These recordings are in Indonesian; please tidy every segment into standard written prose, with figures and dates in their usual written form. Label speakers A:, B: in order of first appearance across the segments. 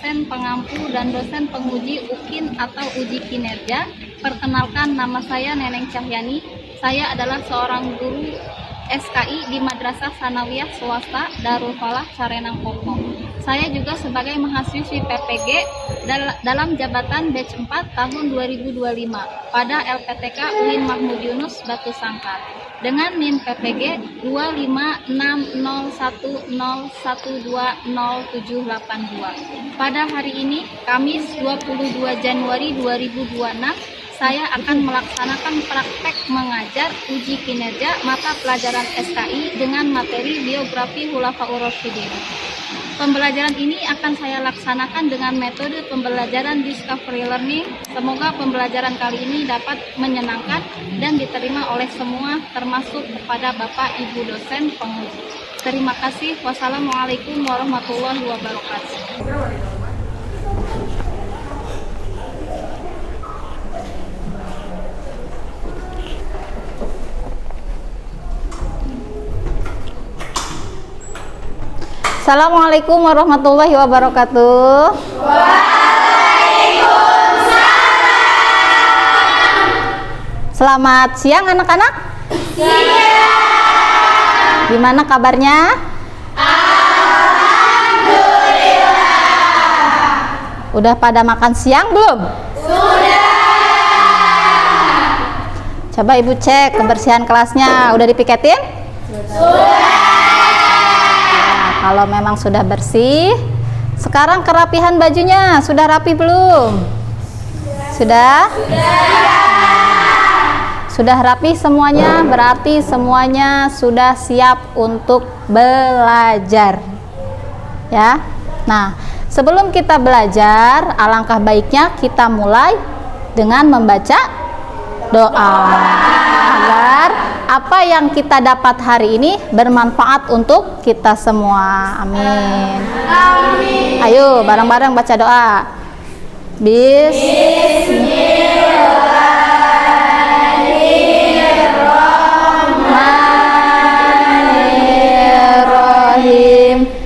A: dosen pengampu dan dosen penguji UKIN atau uji kinerja. Perkenalkan, nama saya Neneng Cahyani. Saya adalah seorang guru SKI di Madrasah Sanawiyah Swasta Darul Falah Carenang Popo. Saya juga sebagai mahasiswi PPG dalam jabatan batch 4 tahun 2025 pada LPTK UIN Mahmud Yunus Batu Sangkar dengan NIM PPG 25601012072. Pada hari ini, Kamis 22 Januari 2026, saya akan melaksanakan praktek mengajar uji kinerja mata pelajaran SKI dengan materi biografi Khulafaur Rasyidin. Pembelajaran ini akan saya laksanakan dengan metode pembelajaran discovery learning. Semoga pembelajaran kali ini dapat menyenangkan dan diterima oleh semua, termasuk kepada Bapak Ibu dosen penguji. Terima kasih. Wassalamualaikum warahmatullahi wabarakatuh. Assalamualaikum warahmatullahi wabarakatuh. Waalaikumsalam. Selamat siang anak-anak. Siang. Gimana kabarnya? Alhamdulillah. Udah pada makan siang belum? Sudah. Coba ibu cek kebersihan kelasnya. Udah dipiketin? Sudah. Kalau memang sudah bersih, sekarang kerapihan bajunya sudah rapi belum? Sudah? Sudah rapi semuanya, berarti semuanya sudah siap untuk belajar. Ya. Nah, sebelum kita belajar, alangkah baiknya kita mulai dengan membaca doa agar apa yang kita dapat hari ini bermanfaat untuk kita semua. Amin. Amin. Ayo bareng-bareng baca doa. Bismillahirrahmanirrahim.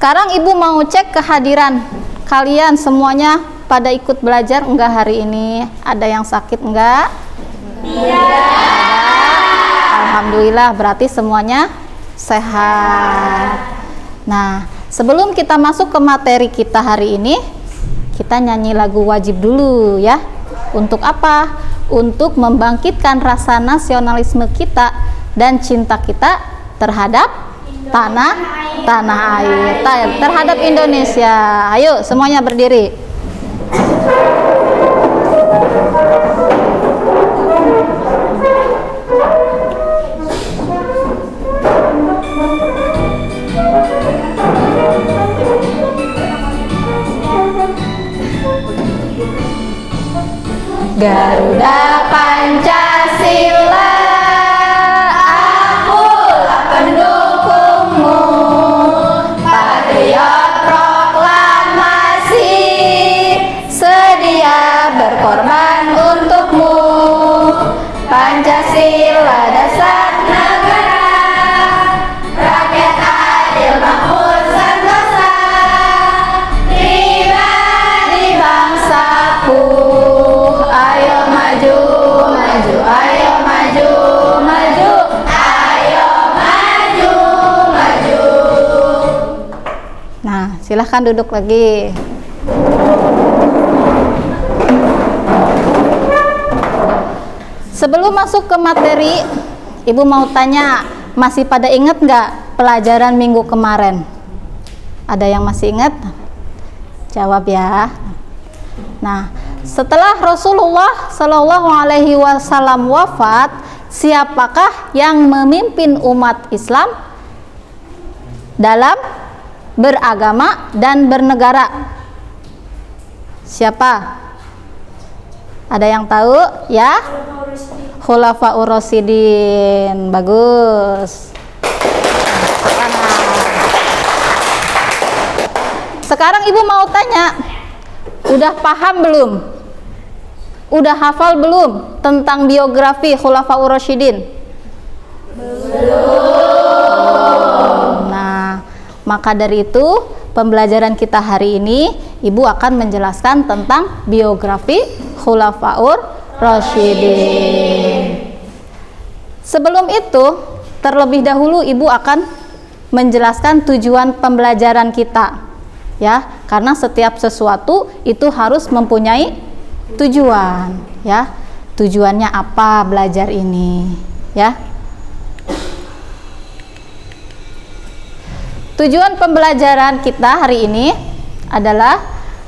A: Sekarang ibu mau cek kehadiran kalian semuanya pada ikut belajar enggak hari ini? Ada yang sakit enggak? Tidak. Alhamdulillah, berarti semuanya sehat. Nah, sebelum kita masuk ke materi kita hari ini, kita nyanyi lagu wajib dulu ya. Untuk apa? Untuk membangkitkan rasa nasionalisme kita dan cinta kita terhadap tanah air, terhadap Indonesia. Ayo semuanya berdiri. Garuda Pancasila, akulah pendukungmu, patriot proklamasi, sedia berkorban untukmu. Pancasila dasar negara, rakyat adil makmur sentosa, pribadi bangsaku. Ayo maju, maju, ayo maju, maju, ayo maju, maju. Nah, silahkan duduk lagi. Sebelum masuk ke materi, ibu mau tanya, masih pada ingat nggak pelajaran minggu kemarin? Ada yang masih ingat? Jawab ya. Nah,
B: Setelah Rasulullah Shallallahu Alaihi Wasallam wafat, siapakah yang memimpin umat Islam dalam beragama dan bernegara? Siapa? Ada yang tahu ya? Khulafaur Rasyidin. Bagus. Sekarang ibu mau tanya, udah paham belum? Udah hafal belum tentang biografi Khulafaur Rasyidin? Belum. Nah, maka dari itu pembelajaran kita hari ini ibu akan menjelaskan tentang biografi Khulafaur Rasyidin. Sebelum itu, terlebih dahulu ibu akan menjelaskan tujuan pembelajaran kita, ya, karena setiap sesuatu itu harus mempunyai tujuan, ya. Tujuannya apa belajar ini, ya? Tujuan pembelajaran kita hari ini adalah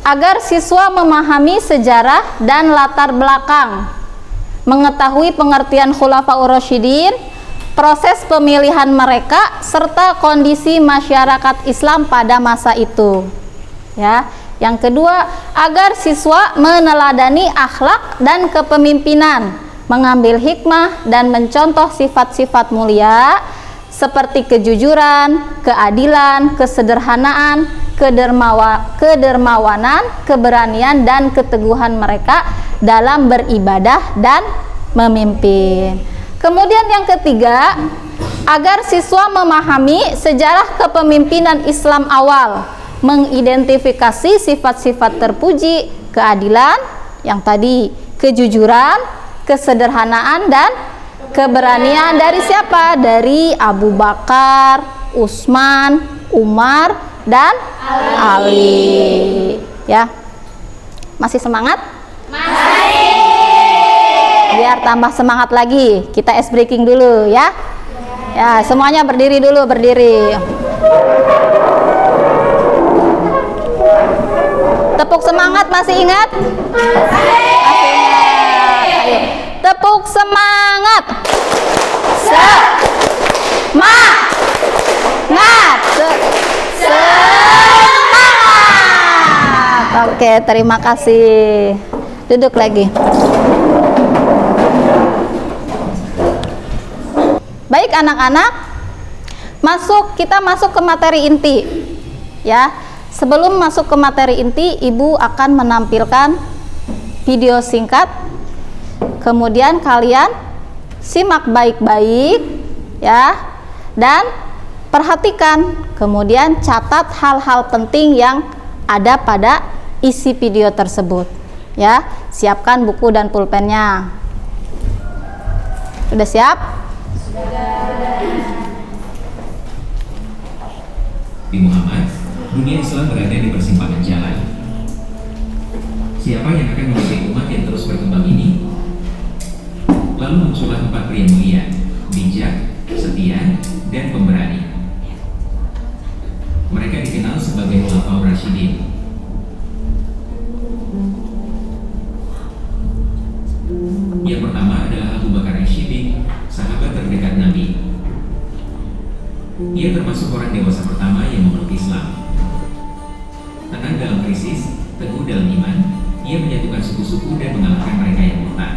B: agar siswa memahami sejarah dan latar belakang, mengetahui pengertian Khulafaur Rasyidin, proses pemilihan mereka, serta kondisi masyarakat Islam pada masa itu. Ya. Yang kedua, agar siswa meneladani akhlak dan kepemimpinan, mengambil hikmah dan mencontoh sifat-sifat mulia seperti kejujuran, keadilan, kesederhanaan, kedermawanan, keberanian, dan keteguhan mereka dalam beribadah dan memimpin. Kemudian yang ketiga, agar siswa memahami sejarah kepemimpinan Islam awal, mengidentifikasi sifat-sifat terpuji, keadilan, yang tadi kejujuran, kesederhanaan, dan keberanian dari siapa? Dari Abu Bakar, Utsman, Umar, dan Ali. Ya, masih semangat? Masih. Biar tambah semangat lagi, kita ice breaking dulu ya. Ya, semuanya berdiri dulu, berdiri. Tepuk semangat, masih ingat? Masih ingat. Ayo, tepuk semangat. Semangat. Oke, terima kasih. Duduk lagi. Baik anak-anak, kita masuk ke materi inti. Ya. Sebelum masuk ke materi inti, ibu akan menampilkan video singkat. Kemudian kalian simak baik-baik ya, dan perhatikan. Kemudian catat hal-hal penting yang ada pada isi video tersebut. Ya, siapkan buku dan pulpennya. Sudah siap?
C: Di Muhammad, dunia Islam berada di persimpangan jalan. Siapa yang akan memimpin umat yang terus berkembang ini? Lalu muncullah 4 pria mulia, bijak, setia, dan pemberani. Mereka dikenal sebagai Khulafaur Rasyidin. Yang pertama adalah Abu Bakar As-Siddiq, sahabat terdekat Nabi. Ia termasuk orang dewasa pertama yang memeluk Islam. Tenang dalam krisis, teguh dalam iman, ia menyatukan suku-suku dan mengalahkan mereka yang murtad.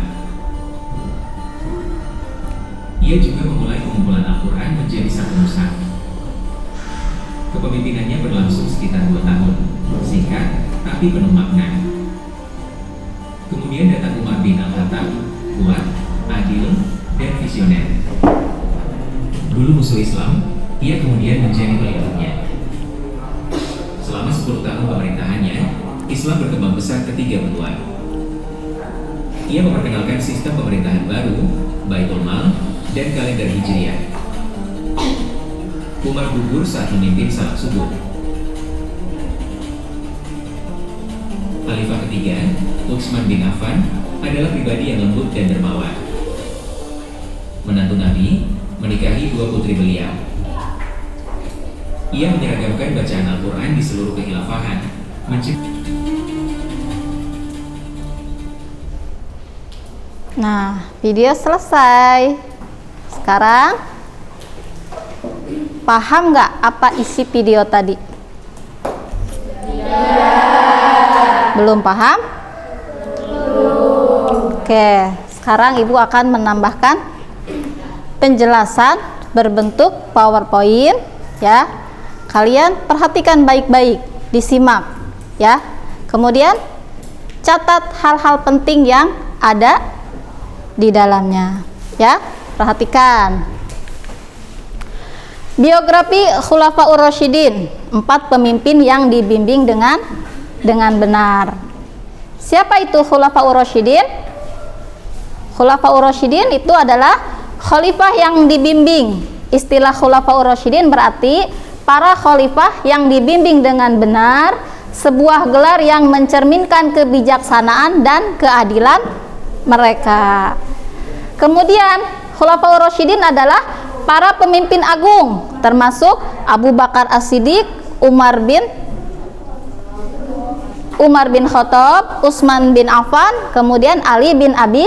C: Ia juga memulai pengumpulan Al-Quran menjadi satu mushaf. Kepemimpinannya berlangsung sekitar 2 tahun, singkat tapi penuh makna. Kemudian datang Umar bin Al-Khattab, kuat, adil, dan visioner. Dulu musuh Islam, ia kemudian menjadi pelindungnya. Selama 10 tahun pemerintahannya, Islam berkembang besar ke 3 benua. Ia memperkenalkan sistem pemerintahan baru, Baitul Mal, dan kalender Hijriah. Umar gugur saat memimpin salat subuh. Khalifah ketiga, Utsman bin Affan, adalah pribadi yang lembut dan dermawan. Menantu Nabi, menikahi 2 putri beliau. Ia menyeragamkan bacaan Al-Quran di seluruh kekhilafahan,
B: Nah, video selesai. Sekarang paham nggak apa isi video tadi? Belum paham? Oke, sekarang Ibu akan menambahkan penjelasan berbentuk PowerPoint ya. Kalian perhatikan baik-baik, disimak ya. Kemudian catat hal-hal penting yang ada di dalamnya ya. Perhatikan. Biografi Khulafaur Rasyidin, 4 pemimpin yang dibimbing dengan benar. Siapa itu Khulafaur Rasyidin? Khulafaur Rasyidin itu adalah khalifah yang dibimbing. Istilah Khulafaur Rasyidin berarti para khalifah yang dibimbing dengan benar, sebuah gelar yang mencerminkan kebijaksanaan dan keadilan mereka. Kemudian Khulafaur Rasyidin adalah para pemimpin agung, termasuk Abu Bakar As-Siddiq, Umar bin Khattab, Utsman bin Affan, kemudian Ali bin Abi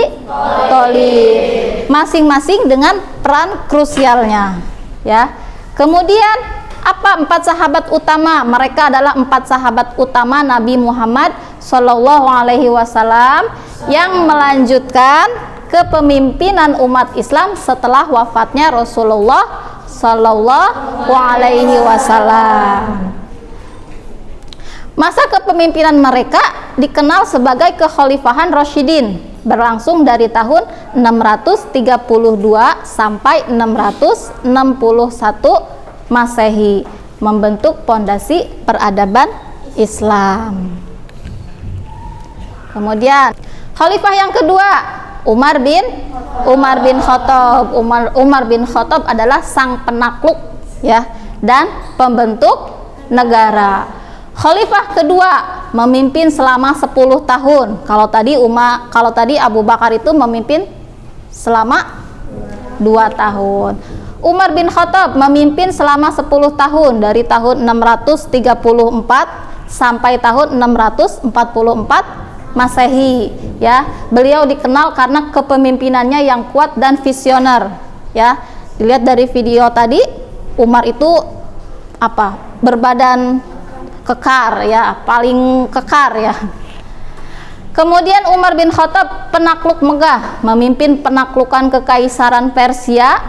B: Thalib, masing-masing dengan peran krusialnya ya. Kemudian apa 4 sahabat utama? Mereka adalah 4 sahabat utama Nabi Muhammad Shallallahu Alaihi Wasallam yang melanjutkan kepemimpinan umat Islam setelah wafatnya Rasulullah Shallallahu Alaihi Wasallam. Masa kepemimpinan mereka dikenal sebagai kekhalifahan Rasyidin, berlangsung dari tahun 632 sampai 661 Masehi, membentuk pondasi peradaban Islam. Kemudian khalifah yang kedua, Umar bin Khattab. Umar bin Khattab adalah sang penakluk ya dan pembentuk negara. Khalifah kedua memimpin selama 10 tahun. Kalau tadi Abu Bakar itu memimpin selama 2 tahun. Umar bin Khattab memimpin selama 10 tahun, dari tahun 634 sampai tahun 644 Masehi ya. Beliau dikenal karena kepemimpinannya yang kuat dan visioner ya. Dilihat dari video tadi, Umar itu berbadan kekar ya, paling kekar ya. Kemudian Umar bin Khattab penakluk megah, memimpin penaklukan kekaisaran Persia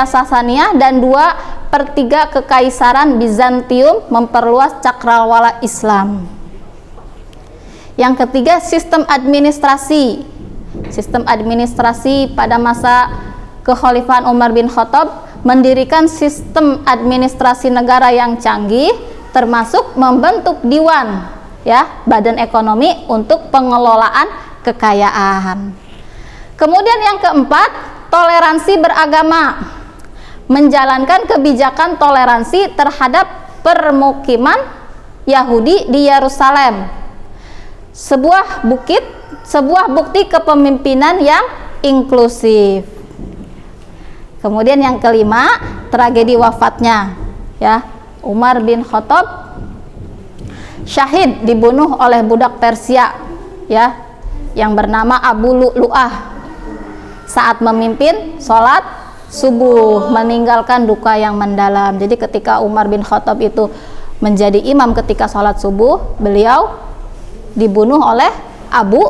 B: Sasaniyah dan 2/3 kekaisaran Bizantium, memperluas cakrawala Islam. Yang ketiga, sistem administrasi. Sistem administrasi pada masa kekhalifahan Umar bin Khattab mendirikan sistem administrasi negara yang canggih, termasuk membentuk diwan ya, badan ekonomi untuk pengelolaan kekayaan. Kemudian yang keempat, toleransi beragama, menjalankan kebijakan toleransi terhadap permukiman Yahudi di Yerusalem. Sebuah bukti kepemimpinan yang inklusif. Kemudian yang kelima, tragedi wafatnya ya. Umar bin Khattab syahid, dibunuh oleh budak Persia ya yang bernama Abu Lu'lu'ah saat memimpin sholat subuh, meninggalkan duka yang mendalam. Jadi ketika Umar bin Khattab itu menjadi imam ketika sholat subuh, beliau dibunuh oleh Abu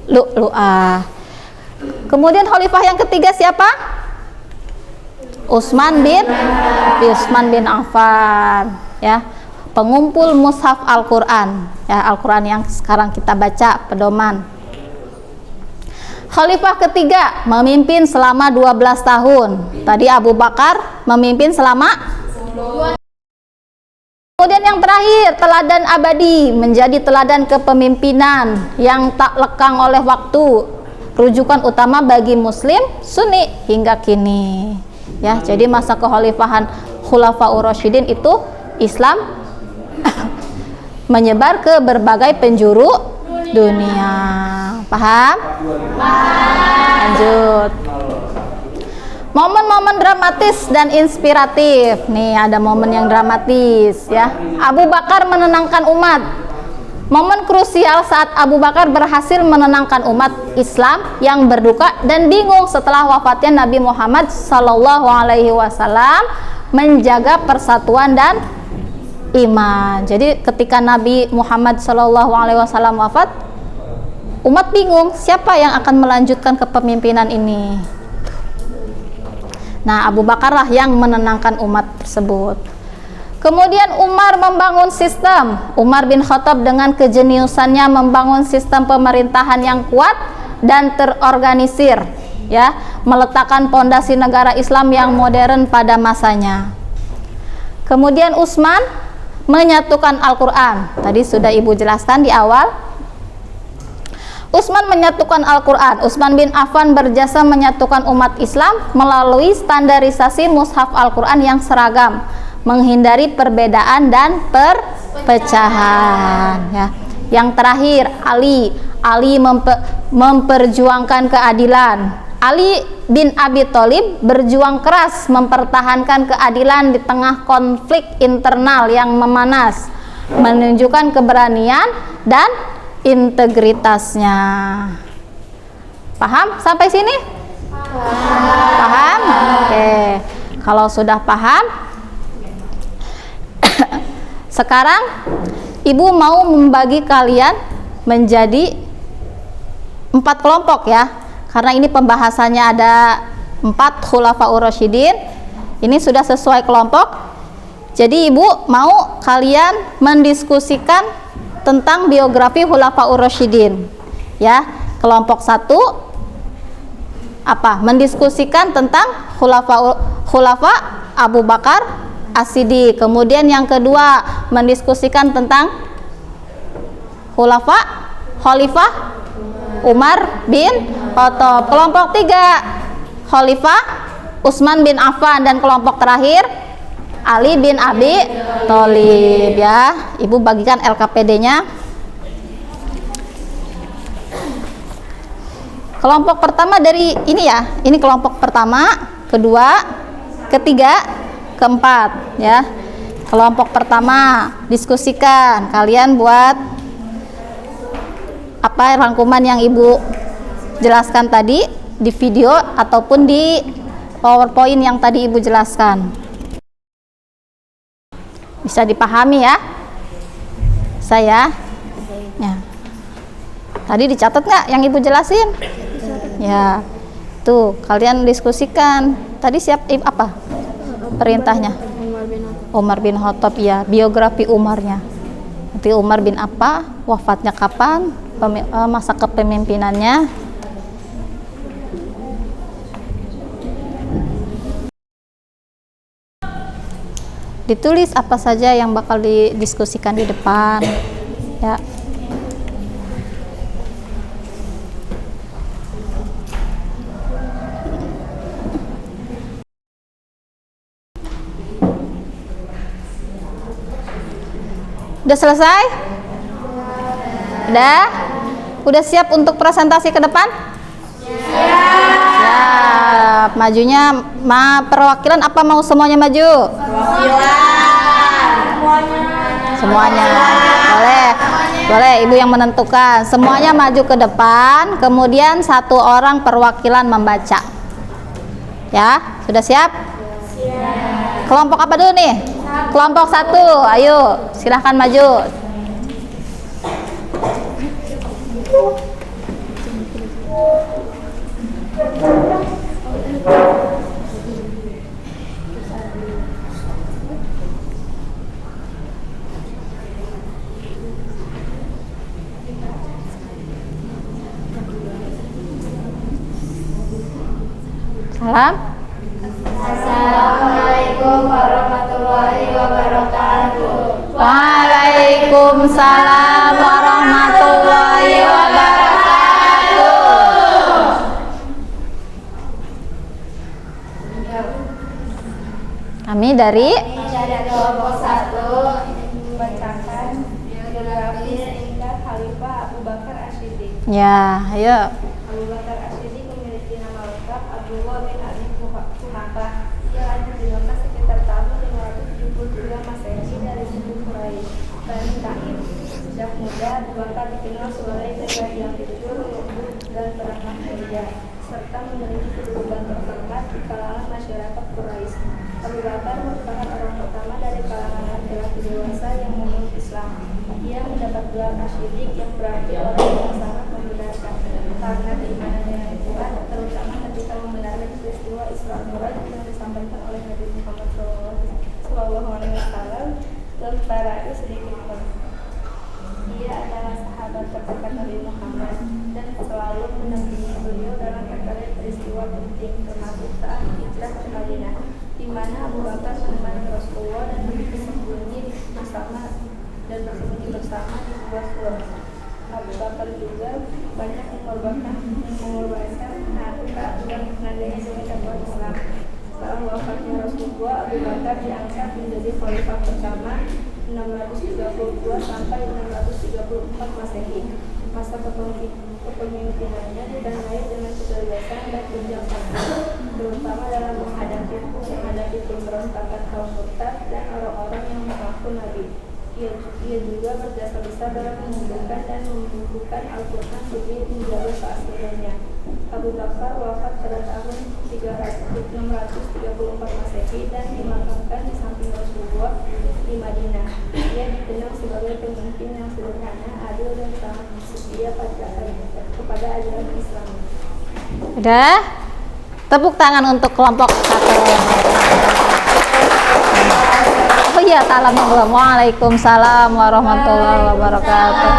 B: Lu'lu'ah. Kemudian khalifah yang ketiga siapa? Utsman bin Affan ya, pengumpul mushaf Al-Qur'an ya, Al-Qur'an yang sekarang kita baca, pedoman. Khalifah ketiga memimpin selama 12 tahun. Tadi Abu Bakar memimpin selama 10. Kemudian yang terakhir, teladan abadi, menjadi teladan kepemimpinan yang tak lekang oleh waktu, rujukan utama bagi muslim Sunni hingga kini. Ya, jadi masa kekhalifahan Khulafaur Rasyidin itu Islam menyebar ke berbagai penjuru dunia. Paham? Lanjut. Momen-momen dramatis dan inspiratif. Nih ada momen yang dramatis ya. Abu Bakar menenangkan umat Momen krusial saat Abu Bakar berhasil menenangkan umat Islam yang berduka dan bingung setelah wafatnya Nabi Muhammad Sallallahu Alaihi Wasallam menjaga persatuan dan iman. Jadi ketika Nabi Muhammad Sallallahu Alaihi Wasallam wafat, umat bingung siapa yang akan melanjutkan kepemimpinan ini. Nah, Abu Bakar lah yang menenangkan umat tersebut. Kemudian Umar membangun sistem. Umar bin Khattab dengan kejeniusannya membangun sistem pemerintahan yang kuat dan terorganisir, ya, meletakkan pondasi negara Islam yang modern pada masanya. Kemudian Utsman menyatukan Al-Quran. Tadi sudah Ibu jelaskan di awal. Utsman menyatukan Al-Quran. Utsman bin Affan berjasa menyatukan umat Islam melalui standarisasi mushaf Al-Quran yang seragam, menghindari perbedaan dan perpecahan, ya. Yang terakhir, Ali memperjuangkan keadilan. Ali bin Abi Thalib berjuang keras mempertahankan keadilan di tengah konflik internal yang memanas, menunjukkan keberanian dan integritasnya. Paham sampai sini? Paham? Oke. Kalau sudah paham, sekarang Ibu mau membagi kalian menjadi 4 kelompok, ya. Karena ini pembahasannya ada 4 Khulafaur Rasyidin. Ini sudah sesuai kelompok. Jadi Ibu mau kalian mendiskusikan tentang biografi Khulafaur Rasyidin, ya. Kelompok 1 apa? Mendiskusikan tentang Khulafa Abu Bakar As-Siddiq. Kemudian yang kedua mendiskusikan tentang Khalifah Umar bin Khattab. Kelompok 3 Khalifah Utsman bin Affan, dan kelompok terakhir Ali bin Abi Thalib, ya. Ibu bagikan LKPD-nya. Kelompok pertama dari ini, ya. Ini kelompok pertama, kedua, ketiga, keempat, ya. Kelompok pertama diskusikan, kalian buat apa rangkuman yang Ibu jelaskan tadi di video ataupun di PowerPoint yang tadi Ibu jelaskan. Bisa dipahami, ya? Saya ya. Tadi dicatat nggak yang Ibu jelasin? Ya. Tuh, kalian diskusikan. Tadi apa? Perintahnya Umar bin Khattab, ya, biografi Umarnya. Nanti Umar bin apa, wafatnya kapan, masa kepemimpinannya. Ditulis apa saja yang bakal didiskusikan di depan, ya. Udah selesai? Udah siap untuk presentasi ke depan? Siap. Majunya perwakilan apa mau semuanya maju? Semuanya. Boleh Ibu yang menentukan. Semuanya maju ke depan, kemudian 1 orang perwakilan membaca. Ya, sudah siap? Siap. Kelompok apa dulu nih? Kelompok 1, ayo silahkan maju. Salam.
D: Assalamualaikum warahmatullahi wabarakatuh.
B: Waalaikumsalam warahmatullahi wabarakatuh. Kami dari
D: kelompok 1 membacakan biografi singkat Khalifah Abu Bakar As-Siddiq.
B: Ya, ayo.
D: Abu Bakar As-Siddiq memiliki nama lengkap Abdullah bin Ali Kuhafa. Ia lahir di Mekah sekitar tahun 573 Masehi dari suku Quraisy, Bani Taim. Sejak muda, Abu Bakar dikenal sebagai pribadi yang jujur, lembut, dan berakhlak mulia, serta memiliki kedudukan terhormat di kalangan masyarakat Quraisy. Abu Bakar merupakan orang pertama dari kalangan laki-laki dewasa yang memeluk Islam. Ia mendapat gelar Asy-Siddiq yang berarti orang yang sangat membenarkan, karena keimanan dengan Tuhan, terutama ketika membenarkan peristiwa Isra Mi'raj yang disampaikan oleh Nabi Muhammad SAW. Lembaran sedikit pun. Dia adalah sahabat terdekat Nabi Muhammad dan selalu mendampingi beliau dalam berbagai peristiwa penting, termasuk saat hijrah ke Madinah, di mana Abu Bakar menemani Rasulullah dan bersembunyi bersama di sebuah surah. Abu Bakar juga banyak mengorbankan harta dan tenaganya demi dakwah Islam. Setelah wafatnya Rasulullah, Abu Bakar diangkat menjadi khalifah pertama 632 sampai 634 Masehi. Masa kepemimpinannya ditandai dengan kecerdasan dan kebijaksanaan, terutama dalam menghadapi pemberontakan kaum murtad dan orang-orang yang mengaku nabi. Ia juga berjasa besar dalam mengumpulkan dan membukukan Al-Quran demi menjaga keasliannya. Abu Bakar wafat pada tahun 634 Masehi dan dimakamkan di samping Rasulullah di Madinah. Ia dikenal sebagai pemimpin yang sederhana, adil, dan sangat setia kepada ajaran Islam.
B: Udah? Tepuk tangan untuk kelompok 1. Oh iya, Waalaikumsalam warahmatullahi wabarakatuh.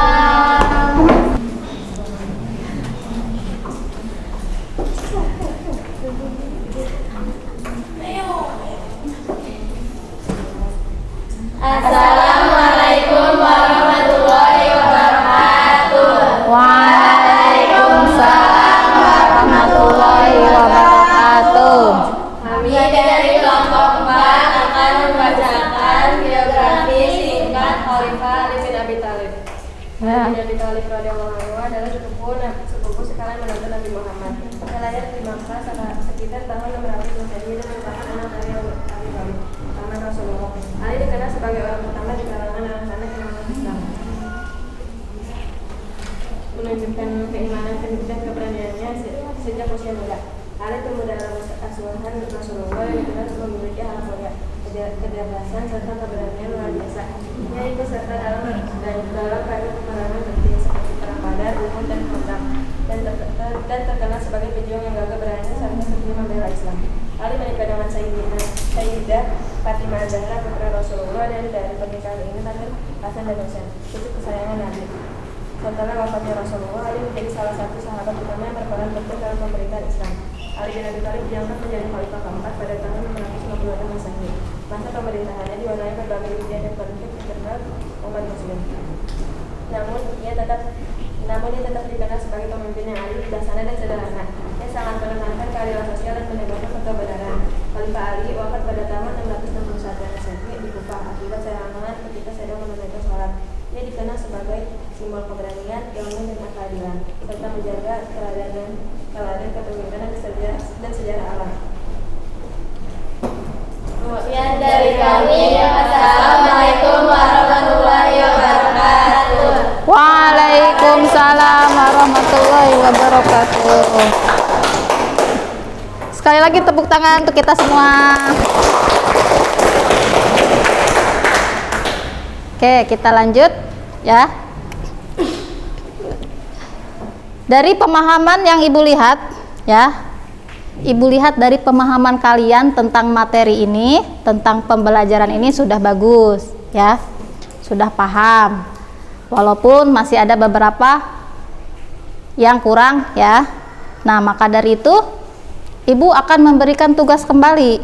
E: Assalamualaikum warahmatullahi wabarakatuh.
B: Waalaikumsalam warahmatullahi wabarakatuh.
E: Kami dari kelompok 4 akan membacakan biografi singkat Khalifah Ali bin Abi Thalib.
B: Ya.
E: Ali bin Abi Thalib radhiyallahu anhu adalah sepupu sekalian menantu Nabi Muhammad. Dia lahir di Makkah sekitar tahun 600 Masehi dan merupakan anak dari Abi Thalib, paman Rasulullah. Ali dikenal sebagai orang pertama di kalangan anak-anak yang memeluk Islam, menunjukkan keimanan dan keberaniannya sejak usia muda. Ali tumbuh dalam asuhan Rasulullah yang dikenal memiliki akhlak mulia, kecerdasan serta keberanian luar biasa. Ia ikut serta dalam banyak peperangan penting seperti perang Badar, Uhud, dan Khandaq, dan terkenal sebagai pejuang yang gagah berani serta setia membela Islam. Ali menikah dengan Sayyidah Fatimah Zahra putra Rasulullah, dan dari pernikahan ini lahir Hasan dan Husain, cucu kesayangan Nabi. Setelah wafatnya Rasulullah, Ali menjadi salah satu sahabat utama yang berperan penting dalam pemerintahan Islam. Ali bin Abi Thalib diangkat menjadi khalifah keempat pada tahun 656 Masehi. Masa pemerintahannya diwarnai berbagai ujian dan konflik internal umat Muslim. Namun ia tetap dikenal sebagai pemimpin yang adil, bijaksana, dan sederhana. Ia sangat menekankan keadilan sosial dan menegakkan kebenaran. Khalifah Ali wafat pada tahun 661 Masehi di Kufah akibat serangan ketika sedang menunaikan sholat. Ia dikenal sebagai simbol keberanian, ilmu, dan keadilan, serta menjaga teladan kepemimpinan dan sejarah alam.
D: Sekian dari kami. Assalamualaikum warahmatullahi wabarakatuh.
B: Waalaikumsalam warahmatullahi wabarakatuh. Sekali lagi tepuk tangan untuk kita semua. Oke, kita lanjut ya. Dari pemahaman yang Ibu lihat ya, Ibu lihat dari pemahaman kalian tentang materi ini, tentang pembelajaran ini sudah bagus ya, sudah paham. Walaupun masih ada beberapa yang kurang ya. Nah, maka dari itu Ibu akan memberikan tugas kembali.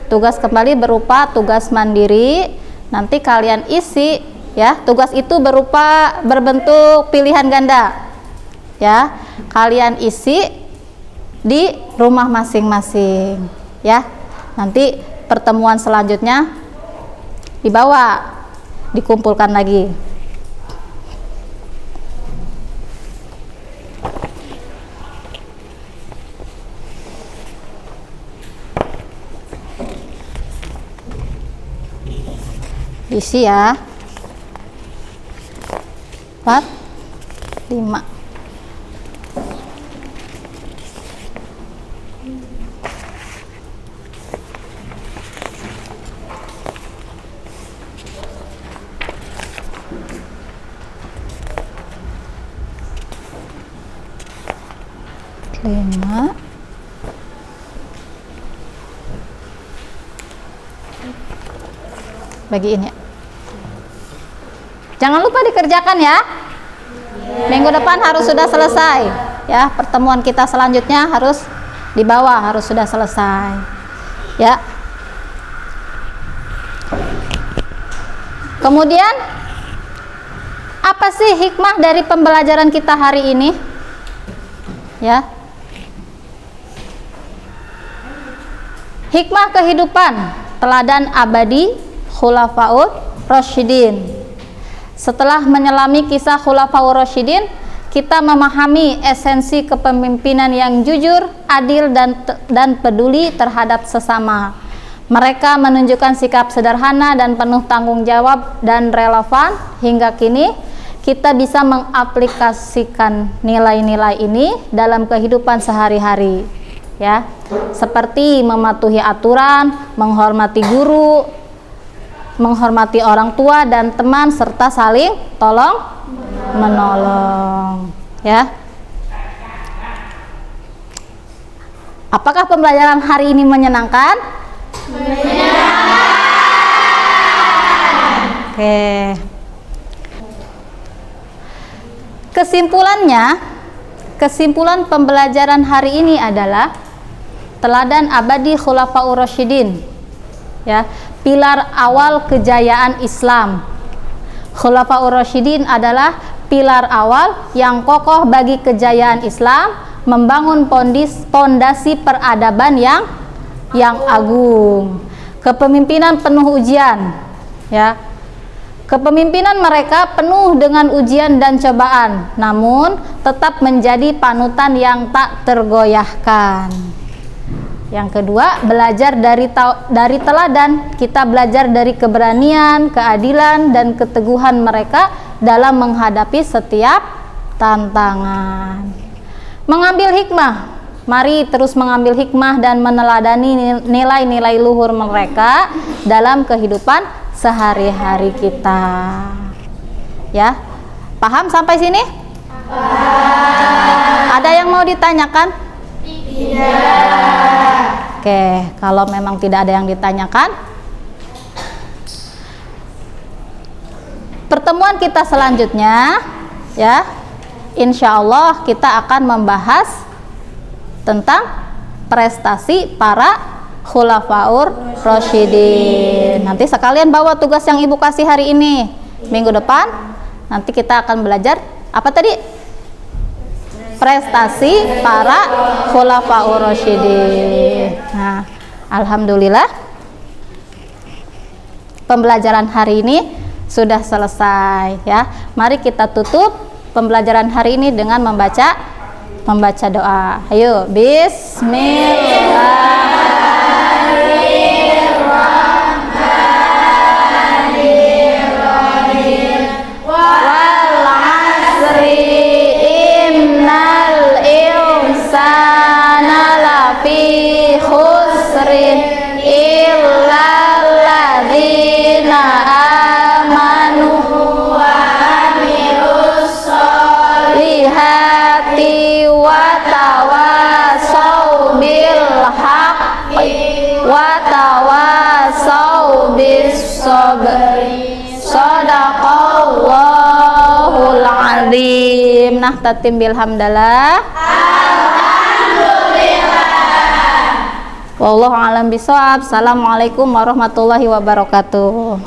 B: Tugas kembali berupa tugas mandiri. Nanti kalian isi ya, tugas itu berbentuk pilihan ganda ya, kalian isi di rumah masing-masing ya. Nanti pertemuan selanjutnya dibawa, dikumpulkan lagi. Isi ya. 4, 5. Bagiin ya. Jangan lupa dikerjakan ya. Minggu depan harus sudah selesai ya. Pertemuan kita selanjutnya harus di bawah, harus sudah selesai ya. Kemudian apa sih hikmah dari pembelajaran kita hari ini ya? Hikmah kehidupan, teladan abadi Khulafaur Rasyidin. Setelah menyelami kisah Khulafaur Rasyidin, kita memahami esensi kepemimpinan yang jujur, adil, dan peduli terhadap sesama. Mereka menunjukkan sikap sederhana dan penuh tanggung jawab dan relevan. Hingga kini kita bisa mengaplikasikan nilai-nilai ini dalam kehidupan sehari-hari ya, seperti mematuhi aturan, menghormati guru, menghormati orang tua dan teman, serta saling tolong menolong ya. Apakah pembelajaran hari ini menyenangkan? Menyenangkan. Oke. Kesimpulan pembelajaran hari ini adalah teladan abadi Khulafaur Rasyidin ya, pilar awal kejayaan Islam. Khulafaur Rasyidin adalah pilar awal yang kokoh bagi kejayaan Islam, membangun pondasi peradaban yang agung. Kepemimpinan penuh ujian ya. Kepemimpinan mereka penuh dengan ujian dan cobaan, namun tetap menjadi panutan yang tak tergoyahkan. Yang kedua, belajar dari teladan. Kita belajar dari keberanian, keadilan, dan keteguhan mereka dalam menghadapi setiap tantangan. Mengambil hikmah. Mari terus mengambil hikmah dan meneladani nilai-nilai luhur mereka dalam kehidupan sehari-hari kita. Ya, paham sampai sini? Paham. Ada yang mau ditanyakan? Tidak. Oke, kalau memang tidak ada yang ditanyakan, pertemuan kita selanjutnya ya, insya Allah kita akan membahas tentang prestasi para Khulafaur Rasyidin. Nanti sekalian bawa tugas yang ibu kasih hari ini. Minggu depan nanti kita akan belajar apa tadi? Prestasi para Khulafaur Rasyidin. Nah, alhamdulillah pembelajaran hari ini sudah selesai ya. Mari kita tutup pembelajaran hari ini dengan membaca doa. Ayo, Bismillahirrahmanirrahim. Wal 'asri innal insana lafi khusrin illal ladzina amanu wa amilus solihati wa tawasau bil haqqi wa tawasau bis sabri. Shadaqallahul azim. Nah, tatim bil hamdalah. Alhamdulillah. Wallahu a'lam bishawab. Assalamualaikum warahmatullahi wabarakatuh.